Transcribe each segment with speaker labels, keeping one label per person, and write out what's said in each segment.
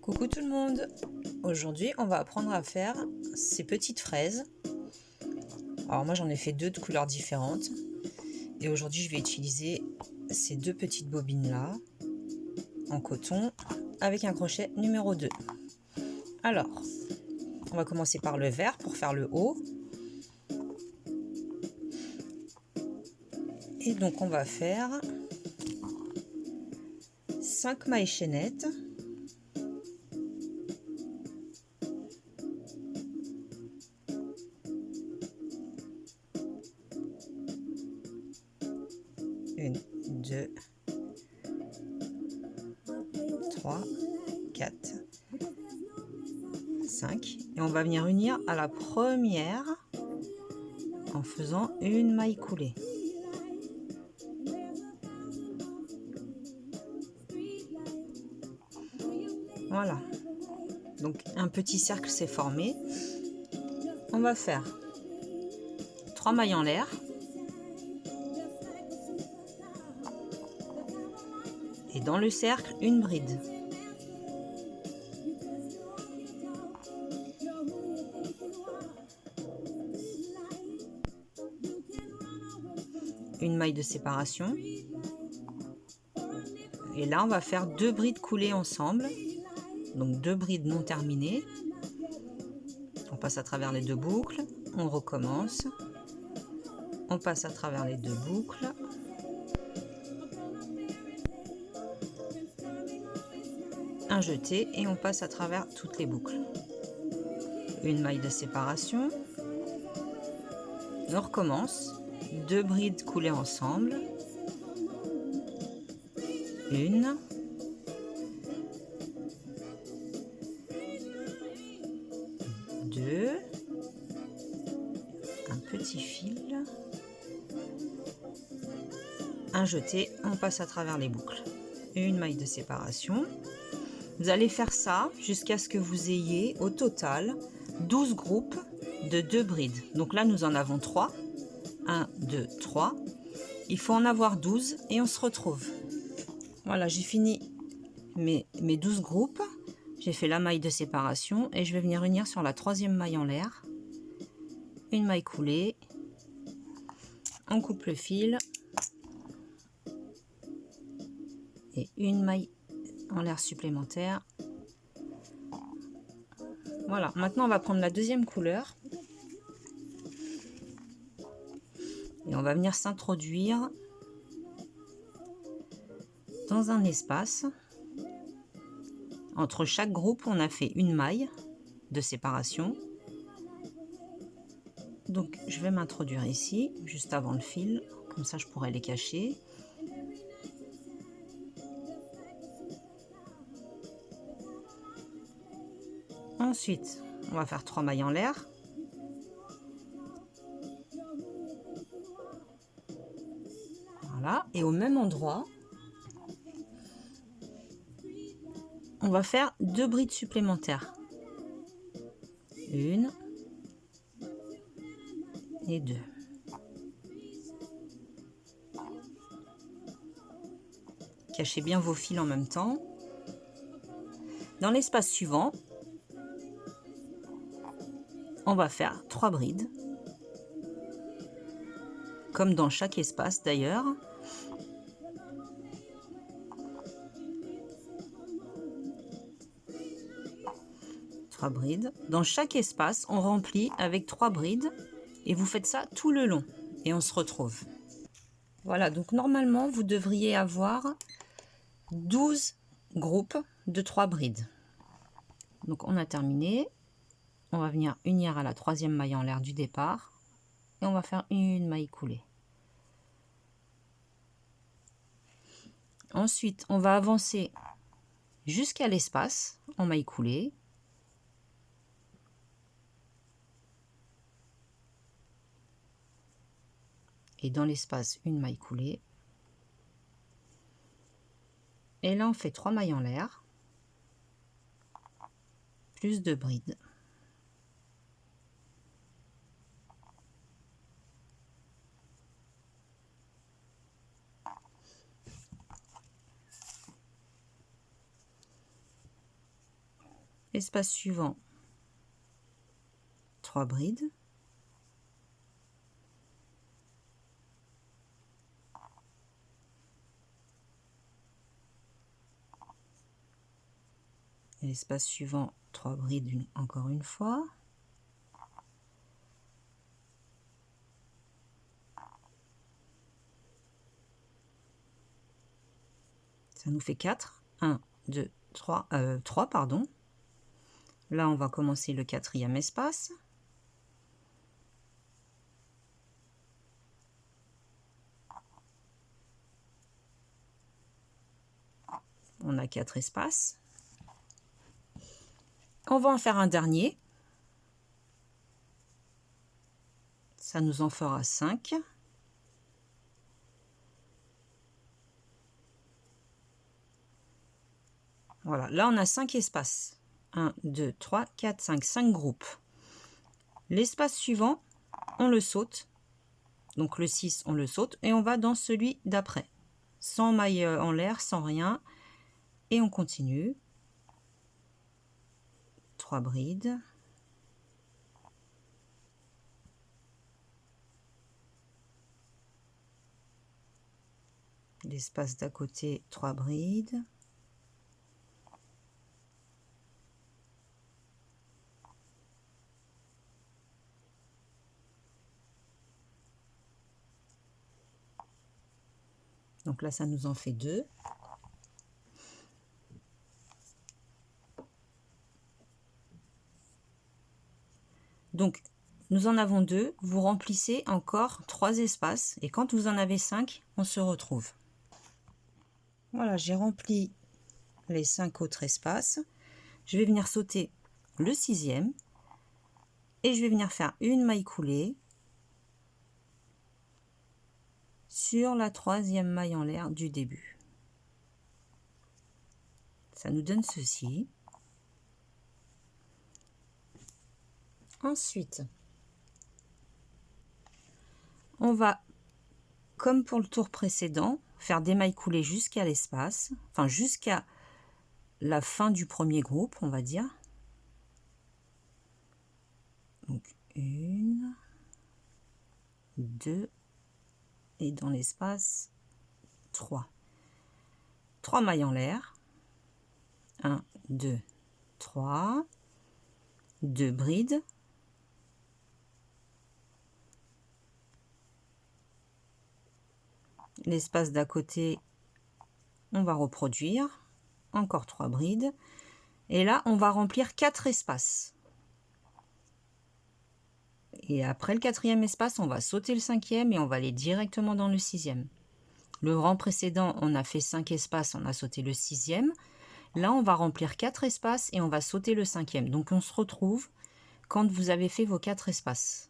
Speaker 1: Coucou tout le monde! Aujourd'hui on va apprendre à faire ces petites fraises. Alors moi j'en ai fait deux de couleurs différentes et aujourd'hui je vais utiliser ces deux petites bobines là en coton avec un crochet numéro 2. Alors on va commencer par le vert pour faire le haut et donc on va faire 5 mailles chaînettes. Une, 2, 3, 4, 5 et on va venir unir à la première en faisant une maille coulée. Voilà, donc un petit cercle s'est formé. On va faire 3 mailles en l'air, et dans le cercle une bride. Une maille de séparation. Et là on va faire 2 brides coulées ensemble, donc 2 brides non terminées. On passe à travers les 2 boucles, on recommence, on passe à travers les 2 boucles, un jeté et on passe à travers toutes les boucles. Une maille de séparation, on recommence, 2 brides coulées ensemble, une, deux, un petit fil, un jeté, on passe à travers les boucles, une maille de séparation. Vous allez faire ça jusqu'à ce que vous ayez au total 12 groupes de 2 brides. Donc là nous en avons 3, 1, 2, 3, il faut en avoir 12 et on se retrouve. Voilà, j'ai fini mes 12 groupes, j'ai fait la maille de séparation et je vais venir unir sur la troisième maille en l'air, une maille coulée, on coupe le fil et une maille en l'air supplémentaire. Voilà, maintenant on va prendre la deuxième couleur et on va venir s'introduire dans un espace. Entre chaque groupe on a fait une maille de séparation. Donc je vais m'introduire ici juste avant le fil, comme ça je pourrais les cacher. Ensuite on va faire 3 mailles en l'air, voilà, et au même endroit on va faire 2 brides supplémentaires, une et 2. Cachez bien vos fils en même temps. Dans l'espace suivant, on va faire 3 brides, comme dans chaque espace d'ailleurs. Brides. Dans chaque espace, on remplit avec 3 brides et vous faites ça tout le long et on se retrouve. Voilà, donc normalement vous devriez avoir 12 groupes de 3 brides. Donc on a terminé. On va venir unir à la troisième maille en l'air du départ et on va faire une maille coulée. Ensuite, on va avancer jusqu'à l'espace en maille coulée. Et dans l'espace, une maille coulée. Et là, on fait 3 mailles en l'air, plus 2 brides. Espace suivant, 3 brides. Espace suivant, 3 brides encore une fois. Ça nous fait 4. 1, 2, 3, 3 pardon. Là, on va commencer le 4e espace. On a 4 espaces. On va en faire un dernier. Ça nous en fera 5. Voilà, là on a 5 espaces. 1, 2, 3, 4, 5, 5 groupes. L'espace suivant, on le saute. Donc le 6, on le saute et on va dans celui d'après. Sans maille en l'air, sans rien. Et on continue. 3 brides. L'espace d'à côté, 3 brides. Donc là, ça nous en fait 2. Donc, nous en avons 2. Vous remplissez encore 3 espaces. Et quand vous en avez 5, on se retrouve. Voilà, j'ai rempli les 5 autres espaces. Je vais venir sauter le 6e. Et je vais venir faire une maille coulée sur la 3e maille en l'air du début. Ça nous donne ceci. Ensuite, on va, comme pour le tour précédent, faire des mailles coulées jusqu'à l'espace, enfin jusqu'à la fin du premier groupe, on va dire. Donc 1, 2 et dans l'espace 3. 3 mailles en l'air. 1, 2, 3. 2 brides. L'espace d'à côté, on va reproduire. Encore 3 brides. Et là, on va remplir 4 espaces. Et après le 4e espace, on va sauter le 5e et on va aller directement dans le 6e. Le rang précédent, on a fait 5 espaces, on a sauté le 6e. Là, on va remplir 4 espaces et on va sauter le 5e. Donc, on se retrouve quand vous avez fait vos 4 espaces.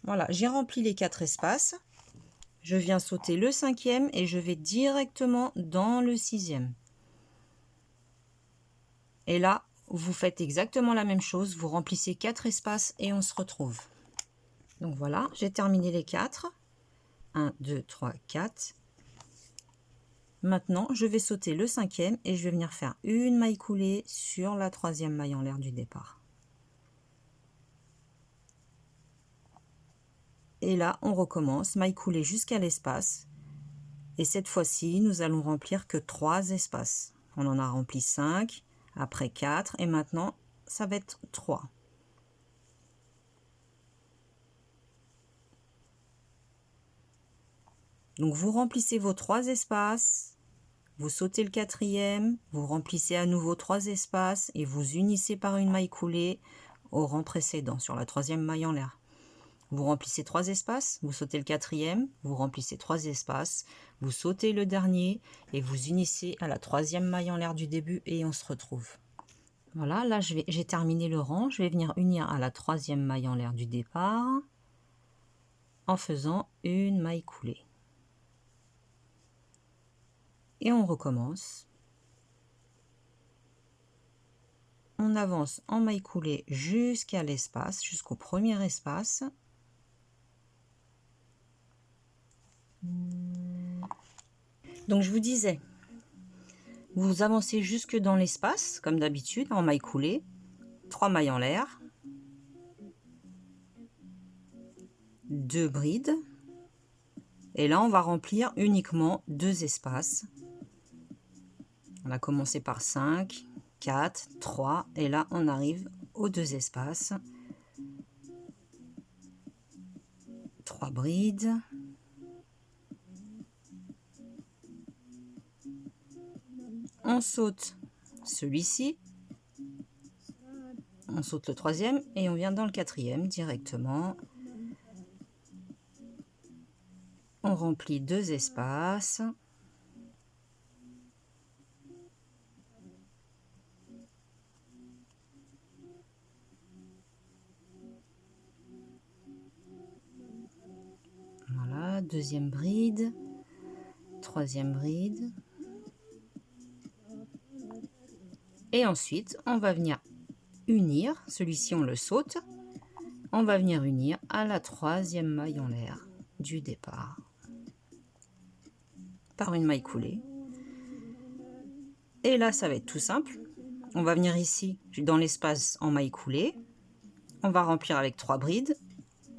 Speaker 1: Voilà, j'ai rempli les 4 espaces. Je viens sauter le 5e et je vais directement dans le 6e. Et là, vous faites exactement la même chose. Vous remplissez 4 espaces et on se retrouve. Donc voilà, j'ai terminé les 4. 1, 2, 3, 4. Maintenant, je vais sauter le 5e et je vais venir faire une maille coulée sur la 3e maille en l'air du départ. Et là, on recommence, maille coulée jusqu'à l'espace. Et cette fois-ci, nous allons remplir que 3 espaces. On en a rempli 5, après 4, et maintenant, ça va être 3. Donc, vous remplissez vos 3 espaces, vous sautez le 4e, vous remplissez à nouveau 3 espaces et vous unissez par une maille coulée au rang précédent, sur la 3e maille en l'air. Vous remplissez 3 espaces, vous sautez le 4e, vous remplissez 3 espaces, vous sautez le dernier et vous unissez à la 3e maille en l'air du début et on se retrouve. Voilà, là j'ai terminé le rang, je vais venir unir à la 3e maille en l'air du départ en faisant une maille coulée. Et on recommence. On avance en maille coulée jusqu'à l'espace, jusqu'au premier espace. Donc je vous disais, Vous avancez jusque dans l'espace, comme d'habitude, en maille coulée. 3 mailles en l'air. 2 brides. Et là, on va remplir uniquement 2 espaces. On a commencé par 5, 4, 3. Et là, on arrive aux 2 espaces. 3 brides. On saute celui-ci. On saute le 3e et on vient dans le 4e directement. On remplit 2 espaces. Voilà, 2e bride, 3e bride. Et ensuite, on va venir unir, celui-ci on le saute, on va venir unir à la 3e maille en l'air du départ par une maille coulée. Et là, ça va être tout simple. On va venir ici, dans l'espace en maille coulée, on va remplir avec 3 brides,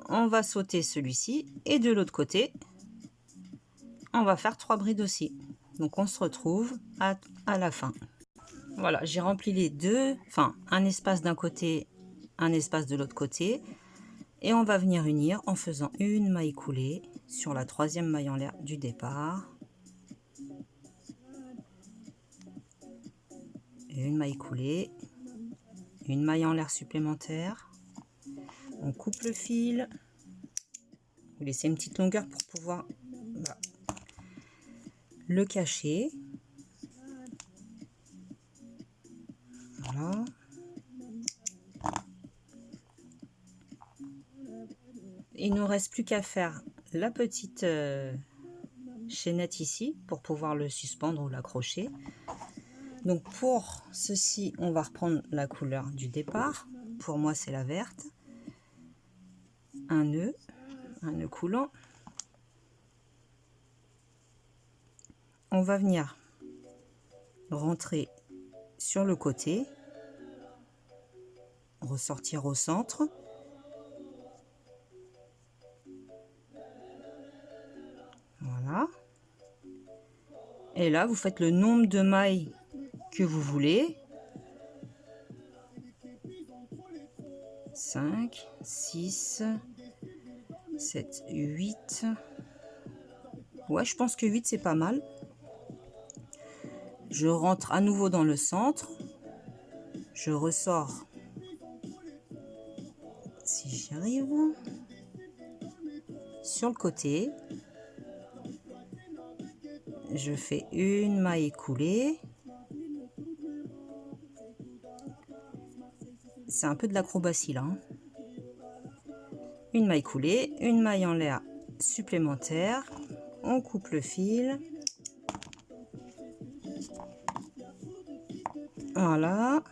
Speaker 1: on va sauter celui-ci et de l'autre côté, on va faire 3 brides aussi. Donc on se retrouve à la fin. Voilà, j'ai rempli les deux, enfin un espace d'un côté, un espace de l'autre côté. Et on va venir unir en faisant une maille coulée sur la 3e maille en l'air du départ. Une maille coulée, une maille en l'air supplémentaire. On coupe le fil. Vous laissez une petite longueur pour pouvoir le cacher. Voilà. Il ne nous reste plus qu'à faire la petite chaînette ici pour pouvoir le suspendre ou l'accrocher. Donc pour ceci, on va reprendre la couleur du départ. Pour moi, c'est la verte. Un nœud coulant. On va venir rentrer sur le côté, ressortir au centre. Voilà. Et là, vous faites le nombre de mailles que vous voulez. 5, 6, 7, 8. Ouais, je pense que 8, c'est pas mal. Je rentre à nouveau dans le centre. Je ressors. Si j'y arrive. Sur le côté. Je fais une maille coulée. C'est un peu de l'acrobatie là. Une maille coulée, une maille en l'air supplémentaire. On coupe le fil. Voilà.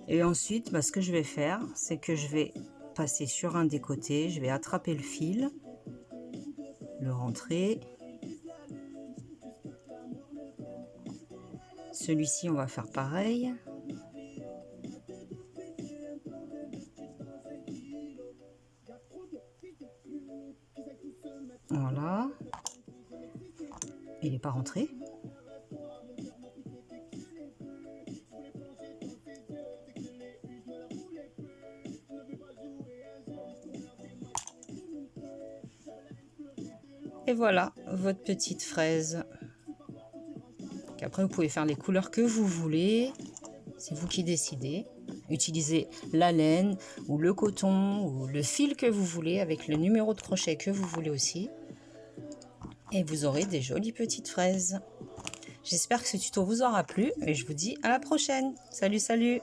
Speaker 1: Et ensuite, ce que je vais faire, c'est que je vais passer sur un des côtés. Je vais attraper le fil, le rentrer. Celui-ci, on va faire pareil. Voilà. Il n'est pas rentré. Et voilà votre petite fraise. Après, vous pouvez faire les couleurs que vous voulez. C'est vous qui décidez. Utilisez la laine ou le coton ou le fil que vous voulez avec le numéro de crochet que vous voulez aussi. Et vous aurez des jolies petites fraises. J'espère que ce tuto vous aura plu et je vous dis à la prochaine. Salut, salut!